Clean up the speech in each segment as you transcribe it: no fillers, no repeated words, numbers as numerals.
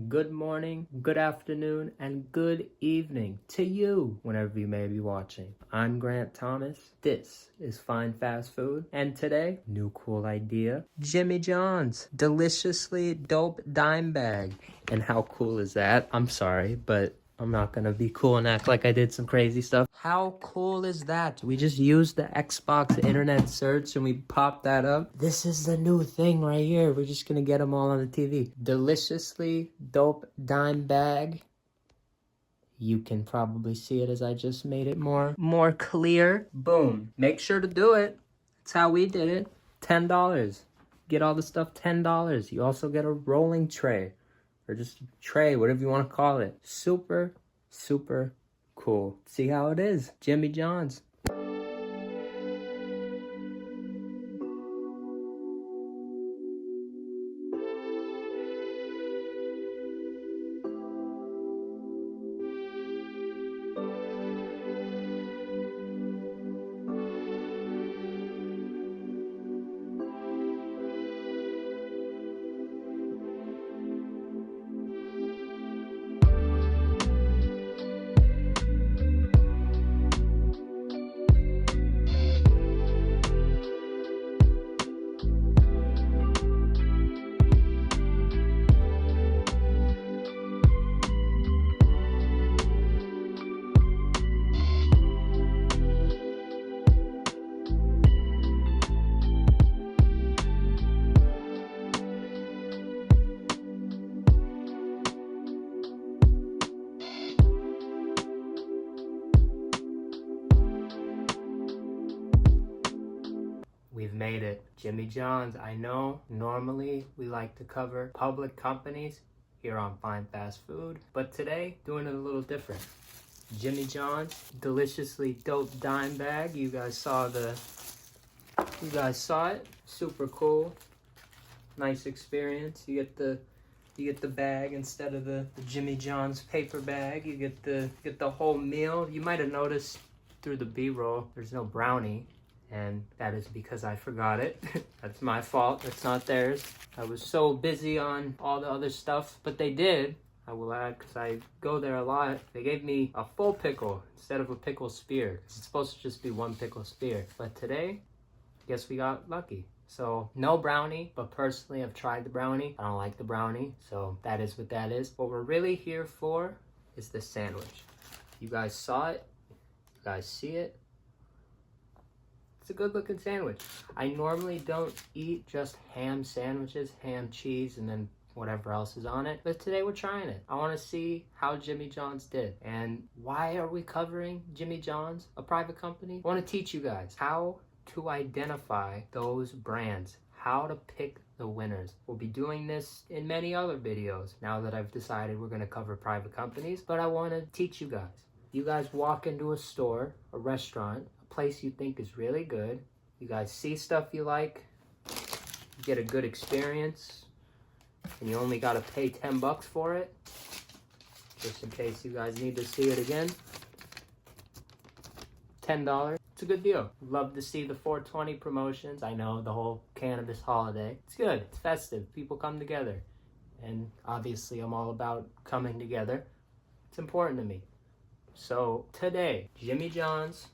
good morning, good afternoon, and good evening to you whenever you may be watching. I'm Grant Thomas. This is Fine Fast Food, and today, new cool idea, Jimmy John's deliciously dope dime bag. And how cool is that? I'm sorry, but I'm not gonna be cool and act like I did some crazy stuff. How cool is that? We just used the Xbox internet search and we popped that up. This is the new thing right here. We're just gonna get them all on the TV. Deliciously dope dime bag. You can probably see it as I just made it more clear. Boom. Make sure to do it. That's how we did it. $10. Get all the stuff $10. You also get a rolling tray. Or just a tray, whatever you want to call it. Super, super cool. See how it is. Jimmy John's. We've made it. Jimmy John's. I know normally we like to cover public companies here on Fine Fast Food, but today doing it a little different. Jimmy John's deliciously dope dime bag. You guys saw it. Super cool. Nice experience. You get the bag instead of the Jimmy John's paper bag. You get the whole meal. You might have noticed through the B-roll there's no brownie. And that is because I forgot it. That's my fault. That's not theirs. I was so busy on all the other stuff, but they did. I will add, because I go there a lot. They gave me a full pickle instead of a pickle spear. It's supposed to just be one pickle spear. But today, I guess we got lucky. So no brownie, but personally I've tried the brownie. I don't like the brownie, so that is what that is. What we're really here for is the sandwich. You guys saw it. You guys see it. It's a good looking sandwich. I normally don't eat just ham sandwiches, ham, cheese, and then whatever else is on it. But today we're trying it. I want to see how Jimmy John's did. And why are we covering Jimmy John's, a private company? I want to teach you guys how to identify those brands, how to pick the winners. We'll be doing this in many other videos now that I've decided we're going to cover private companies, but I want to teach you guys. You guys walk into a store, a restaurant, place you think is really good. You guys see stuff you like, you get a good experience, and you only gotta pay $10 for it, just in case you guys need to see it again. $10, it's a good deal. Love to see the 420 promotions. I know, the whole cannabis holiday. It's good, it's festive, people come together. And obviously I'm all about coming together. It's important to me. So today, Jimmy John's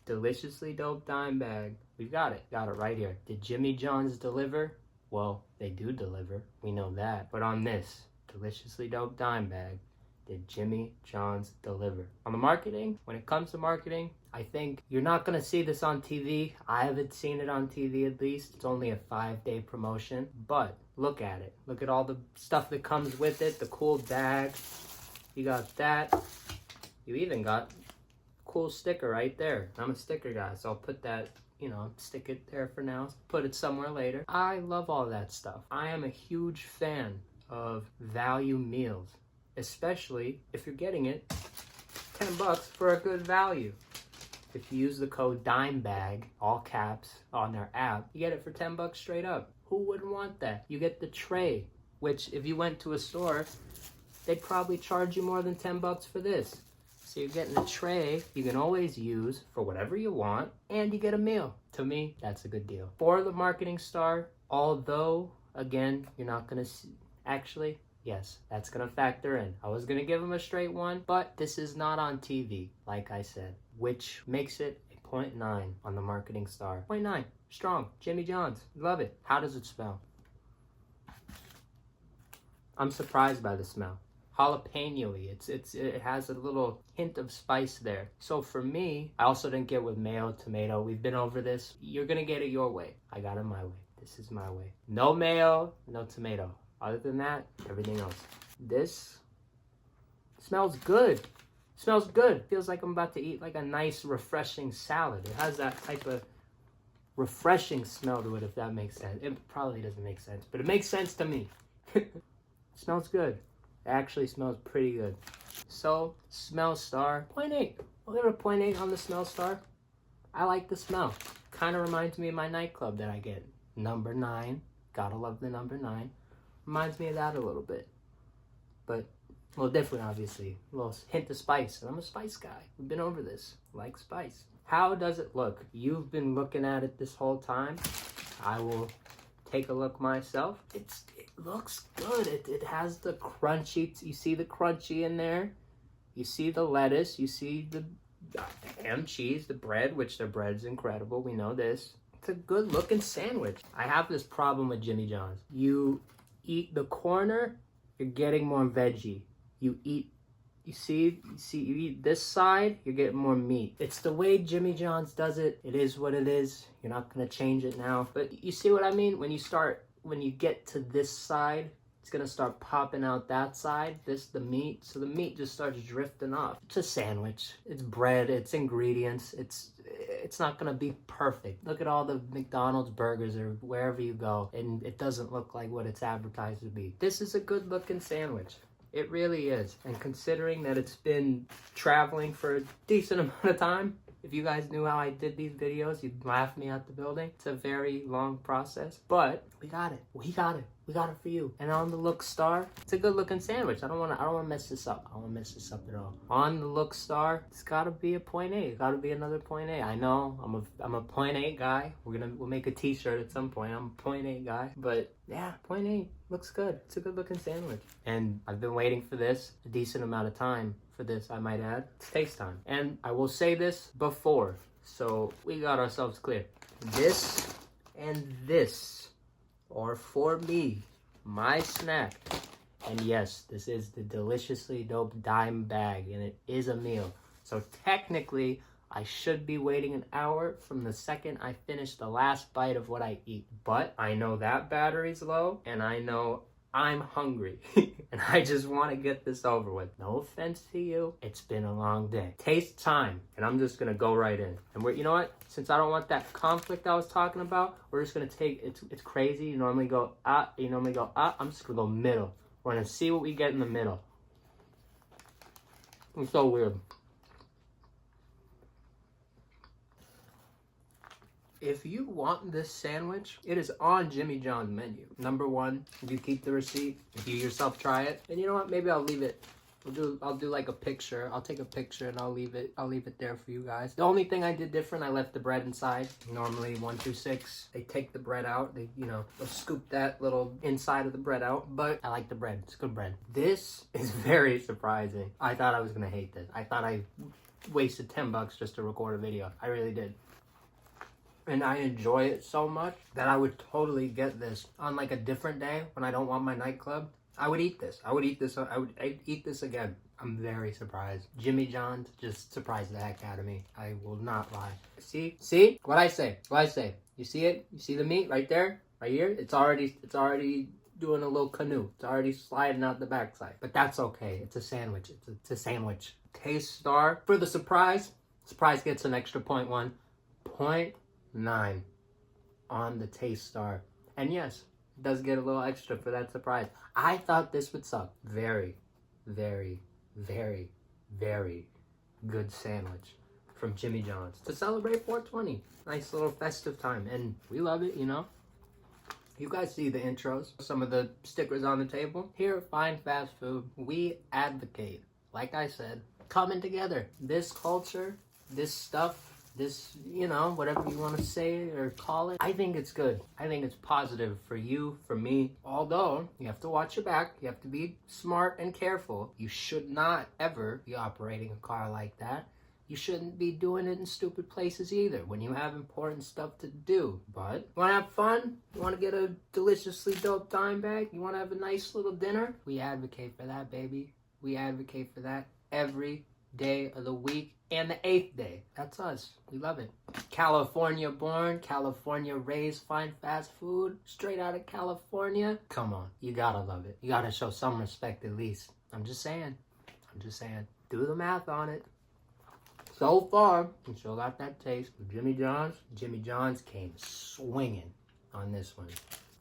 deliciously dope dime bag. We've got it right here. Did Jimmy John's deliver? Well, they do deliver. We know that. But on this deliciously dope dime bag, did Jimmy John's deliver? On the marketing, when it comes to marketing, I think you're not gonna see this on TV. I haven't seen it on TV at least. It's only a 5-day promotion, but look at it. Look at all the stuff that comes with it, the cool bag. You got that. You even got cool sticker right there. I'm a sticker guy, so I'll put that, stick it there for now, put it somewhere later. I love all that stuff. I am a huge fan of value meals, especially if you're getting it $10 for a good value. If you use the code DIMEBAG, all caps, on their app, you get it for $10 straight up. Who wouldn't want that? You get the tray, which if you went to a store, they'd probably charge you more than $10 for this. So you're getting a tray you can always use for whatever you want, and you get a meal. To me, that's a good deal. For the marketing star, although, again, you're not going to see, actually, Yes, that's gonna factor in. I was gonna give him a straight 1, but this is not on TV, like I said, which makes it a 0.9 on the marketing star. 0.9, strong, Jimmy John's, love it. How does it smell? I'm surprised by the smell. Jalapeno-y. It has a little hint of spice there. So for me, I also didn't get with mayo, tomato. We've been over this. You're gonna get it your way. I got it my way. This is my way. No mayo, no tomato. Other than that, everything else. This smells good. Smells good. Feels like I'm about to eat like a nice, refreshing salad. It has that type of refreshing smell to it, if that makes sense. It probably doesn't make sense, but it makes sense to me. Smells good. It actually smells pretty good. So, smell star, 0.8. We'll give it a 0.8 on the smell star. I like the smell. Kind of reminds me of my nightclub that I get. Number 9. Gotta love the number 9. Reminds me of that a little bit. But a little different, obviously. A little hint of spice. And I'm a spice guy. We've been over this. Like spice. How does it look? You've been looking at it this whole time. I will take a look myself. It looks good. It has the crunchy. You see the crunchy in there. You see the lettuce. You see the ham, cheese, the bread, which their bread's incredible. We know this. It's a good looking sandwich. I have this problem with Jimmy John's. You eat the corner, you're getting more veggie. You eat this side, you're getting more meat. It's the way Jimmy John's does it. It is what it is. You're not gonna change it now. But you see what I mean? When you get to this side, it's gonna start popping out that side, the meat. So the meat just starts drifting off. It's a sandwich. It's bread, it's ingredients. It's not gonna be perfect. Look at all the McDonald's burgers or wherever you go, and it doesn't look like what it's advertised to be. This is a good looking sandwich. It really is. And considering that it's been traveling for a decent amount of time, if you guys knew how I did these videos, you'd laugh me out the building. It's a very long process, but we got it. We got it. We got it for you. And on the look star, it's a good looking sandwich. I don't want to mess this up. I don't want to mess this up at all. On the look star, it's got to be a 0.8. It's got to be another 0.8. I know I'm a 0.8 guy. We'll make a t-shirt at some point. I'm a 0.8 guy, but yeah, 0.8 looks good. It's a good looking sandwich. And I've been waiting for this a decent amount of time. For this, I might add, it's taste time. And I will say this before, so we got ourselves clear. This and this are for me, my snack. And yes, this is the Deliciously Dope Dime Bag, and it is a meal. So technically, I should be waiting an hour from the second I finish the last bite of what I eat. But I know that battery's low, and I know I'm hungry and I just want to get this over with. No offense to you. It's been a long day. Taste time. And I'm just going to go right in. And you know what? Since I don't want that conflict I was talking about, we're just going to take, it's crazy. You normally go, I'm just going to go middle. We're going to see what we get in the middle. It's so weird. If you want this sandwich, it is on Jimmy John's menu. Number 1, if you keep the receipt, if you yourself try it, and you know what, maybe I'll leave it. I'll do like a picture. I'll take a picture and I'll leave it there for you guys. The only thing I did different, I left the bread inside. Normally 1 through 6, they take the bread out. They'll scoop that little inside of the bread out, but I like the bread. It's good bread. This is very surprising. I thought I was gonna hate this. I thought I wasted $10 just to record a video. I really did. And I enjoy it so much that I would totally get this on like a different day when I don't want my nightclub. I would eat this. I'd eat this again. I'm very surprised. Jimmy John's just surprised the heck out of me. I will not lie. See? What I say? You see it? You see the meat right there? Right here? It's already doing a little canoe. It's already sliding out the backside. But that's okay. It's a sandwich. It's a sandwich. Taste star. For the surprise gets an extra 0.1. 0.9 on the taste star. And yes, it does get a little extra for that surprise. I thought this would suck. Very, very, very, very good sandwich from Jimmy John's to celebrate 420. Nice little festive time, and we love it, you know. You guys see the intros, some of the stickers on the table. Here at Fine Fast Food, we advocate, like I said, coming together. This culture, this stuff, this, you know, whatever you want to say or call it. I think it's good. I think it's positive for you, for me. Although, you have to watch your back. You have to be smart and careful. You should not ever be operating a car like that. You shouldn't be doing it in stupid places either when you have important stuff to do. But you want to have fun? You want to get a deliciously dope dime bag? You want to have a nice little dinner? We advocate for that, baby. We advocate for that every day of the week and the 8th day. That's us. We love it. California born, California raised, fine fast food, straight out of California. Come on, you gotta love it. You gotta show some respect at least. I'm just saying. Do the math on it. So far, we still got that taste with Jimmy John's. Jimmy John's came swinging on this one.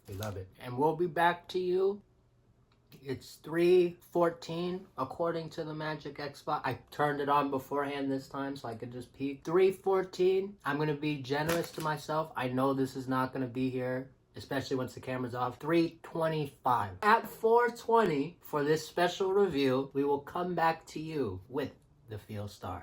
We love it. And we'll be back to you. It's 3:14 according to the Magic Xbox. I turned it on beforehand this time so I could just peek. 3:14. I'm going to be generous to myself. I know this is not going to be here, especially once the camera's off. 3:25. At 4:20 for this special review, we will come back to you with the Feelstar.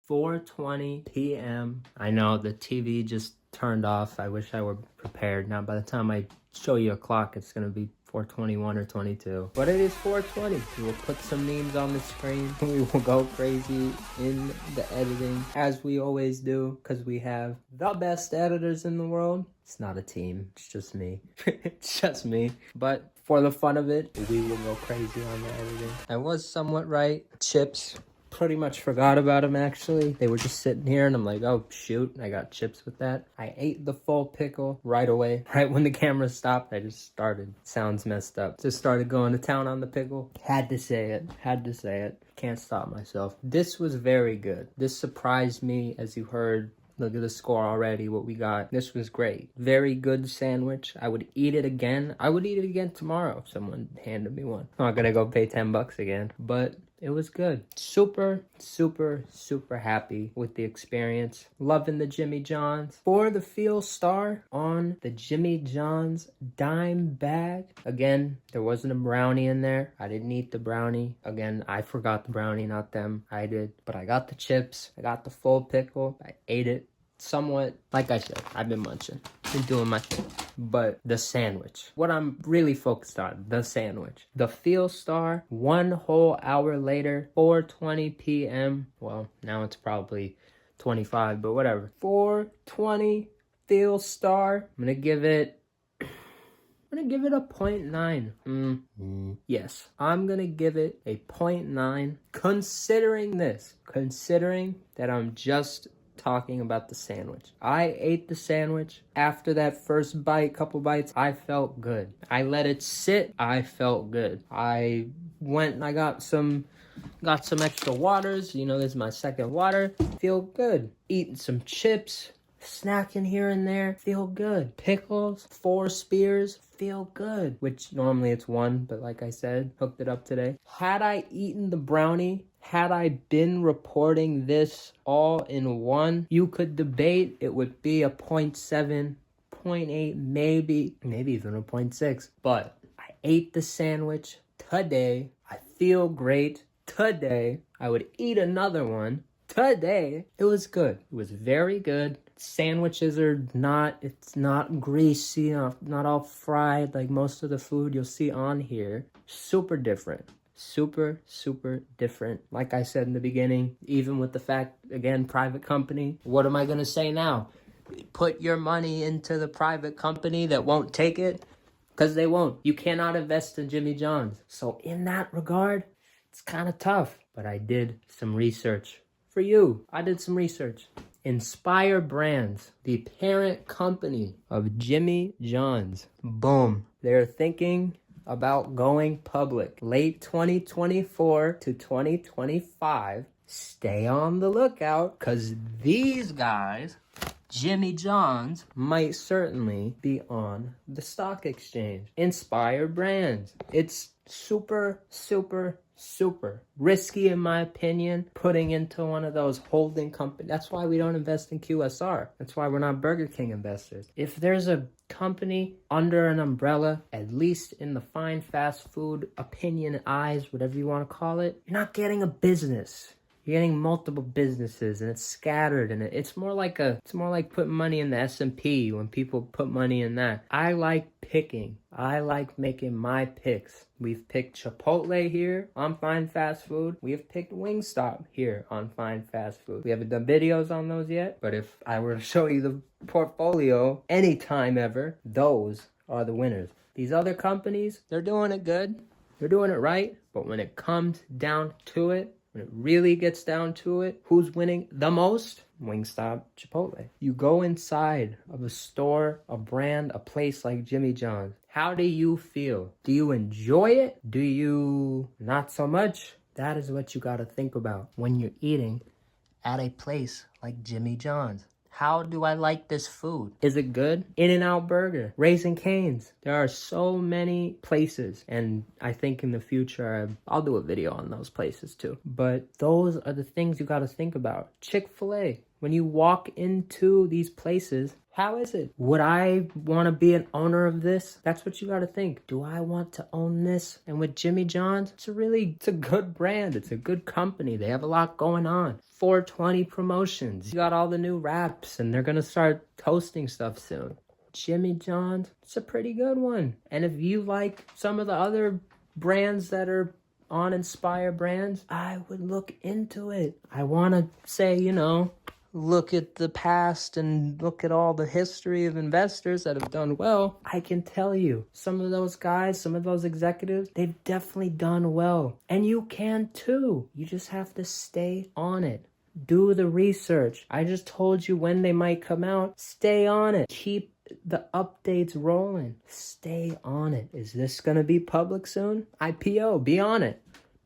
4:20 p.m. I know the TV just turned off. I wish I were prepared. Now by the time I show you a clock, it's going to be 4:21 or 22. But it is 4:20. We will put some memes on the screen. We will go crazy in the editing, as we always do, because we have the best editors in the world. It's not a team. It's just me. It's just me. But for the fun of it, we will go crazy on the editing. I was somewhat right. Chips. Pretty much forgot about them, actually. They were just sitting here, and I'm like, oh, shoot. I got chips with that. I ate the full pickle right away. Right when the camera stopped, I just started. Sounds messed up. Just started going to town on the pickle. Had to say it. Can't stop myself. This was very good. This surprised me, as you heard. Look at the score already, what we got. This was great. Very good sandwich. I would eat it again. I would eat it again tomorrow if someone handed me one. I'm not gonna go pay $10 again, but it was good. Super, super, super happy with the experience. Loving the Jimmy John's. For the Feelstar on the Jimmy John's dime bag. Again, there wasn't a brownie in there. I didn't eat the brownie. Again, I forgot the brownie, not them. I did. But I got the chips. I got the full pickle. I ate it. Somewhat, like I said, I've been munching, been doing my thing. But the sandwich, what I'm really focused on, the sandwich. The Feelstar, 1 whole hour later, 4:20 p.m. Well, now it's probably 25, but whatever. 4:20 Feelstar. I'm gonna give it a 0.9. Yes, I'm gonna give it a 0.9. Considering that I'm just talking about the sandwich. I ate the sandwich. After that first bite, couple bites, I felt good. I let it sit. I felt good. I went and I got some extra waters. You know, this is my second water. Feel good. Eating some chips, snacking here and there. Feel good. Pickles, 4 spears. Feel good. Which normally it's 1, but like I said, hooked it up today. Had I eaten the brownie, had I been reporting this all in one, you could debate it would be a 0.7, 0.8, maybe even a 0.6. But I ate the sandwich today. I feel great today. I would eat another one today. It was good. It was very good. Sandwiches are it's not greasy, not all fried like most of the food you'll see on here. Super different. Super, super different. Like I said in the beginning, even with the fact, again, private company. What am I going to say now? Put your money into the private company that won't take it? Because they won't. You cannot invest in Jimmy John's. So in that regard, it's kind of tough. But I did some research for you. I did some research. Inspire Brands, the parent company of Jimmy John's. Boom. They're thinking about going public late 2024 to 2025. Stay on the lookout, because these guys, Jimmy John's, might certainly be on the stock exchange. Inspire Brands. It's super, super, super risky, in my opinion, putting into one of those holding companies. That's why we don't invest in QSR. That's why we're not Burger King investors. If there's a company under an umbrella, at least in the fine fast food opinion eyes, whatever you want to call it, you're not getting a business. You're getting multiple businesses, and it's scattered, and it's more like putting money in the S&P when people put money in that. I like picking. I like making my picks. We've picked Chipotle here on Fine Fast Food. We have picked Wingstop here on Fine Fast Food. We haven't done videos on those yet, but if I were to show you the portfolio anytime ever, those are the winners. These other companies, they're doing it good. They're doing it right. But when it comes down to it, when it really gets down to it, who's winning the most? Wingstop, Chipotle. You go inside of a store, a brand, a place like Jimmy John's. How do you feel? Do you enjoy it? Do you not so much? That is what you got to think about when you're eating at a place like Jimmy John's. How do I like this food? Is it good? In-N-Out Burger, Raising Cane's. There are so many places, and I think in the future I'll do a video on those places too. But those are the things you got to think about. Chick-fil-A. When you walk into these places, how is it? Would I want to be an owner of this? That's what you got to think. Do I want to own this? And with Jimmy John's, it's a good brand. It's a good company. They have a lot going on. 420 promotions. You got all the new wraps, and they're going to start toasting stuff soon. Jimmy John's, it's a pretty good one. And if you like some of the other brands that are on Inspire Brands, I would look into it. I want to say, look at the past and look at all the history of investors that have done well. I can tell you, some of those guys, some of those executives, they've definitely done well. And you can too. You just have to stay on it. Do the research. I just told you when they might come out. Stay on it. Keep the updates rolling. Stay on it. Is this going to be public soon? IPO, be on it.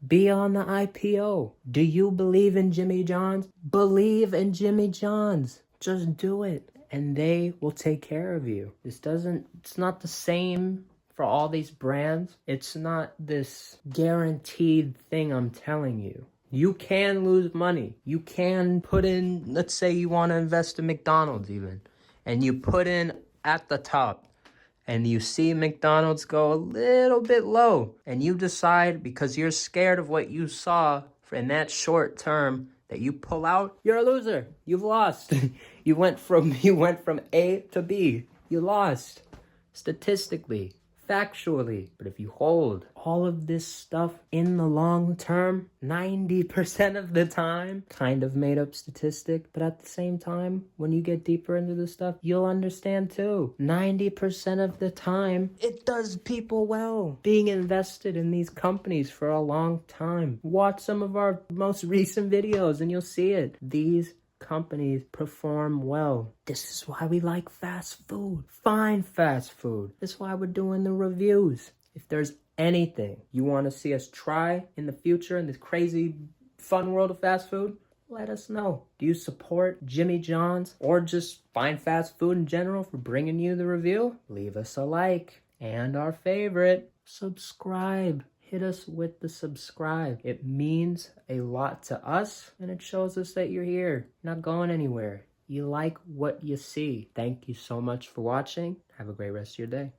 Be on the IPO. Do you believe in Jimmy John's? Believe in Jimmy John's. Just do it. And they will take care of you. It's not the same for all these brands. It's not this guaranteed thing I'm telling you. You can lose money. You can put in, let's say you want to invest in McDonald's even, and you put in at the top, and you see McDonald's go a little bit low, and you decide because you're scared of what you saw in that short term that you pull out, you're a loser. You've lost. You went from A to B. You lost. Statistically, factually. But if you hold all of this stuff in the long term, 90% of the time, kind of made up statistic, but at the same time, when you get deeper into this stuff, you'll understand too. 90% of the time, it does people well being invested in these companies for a long time. Watch some of our most recent videos and you'll see it. These companies perform well. This is why we like fast food. Fine fast food. This is why we're doing the reviews. If there's anything you want to see us try in the future in this crazy fun world of fast food, let us know. Do you support Jimmy John's or just Fine Fast Food in general for bringing you the review? Leave us a like. And our favorite, subscribe. Hit us with the subscribe. It means a lot to us, and it shows us that you're here, not going anywhere. You like what you see. Thank you so much for watching. Have a great rest of your day.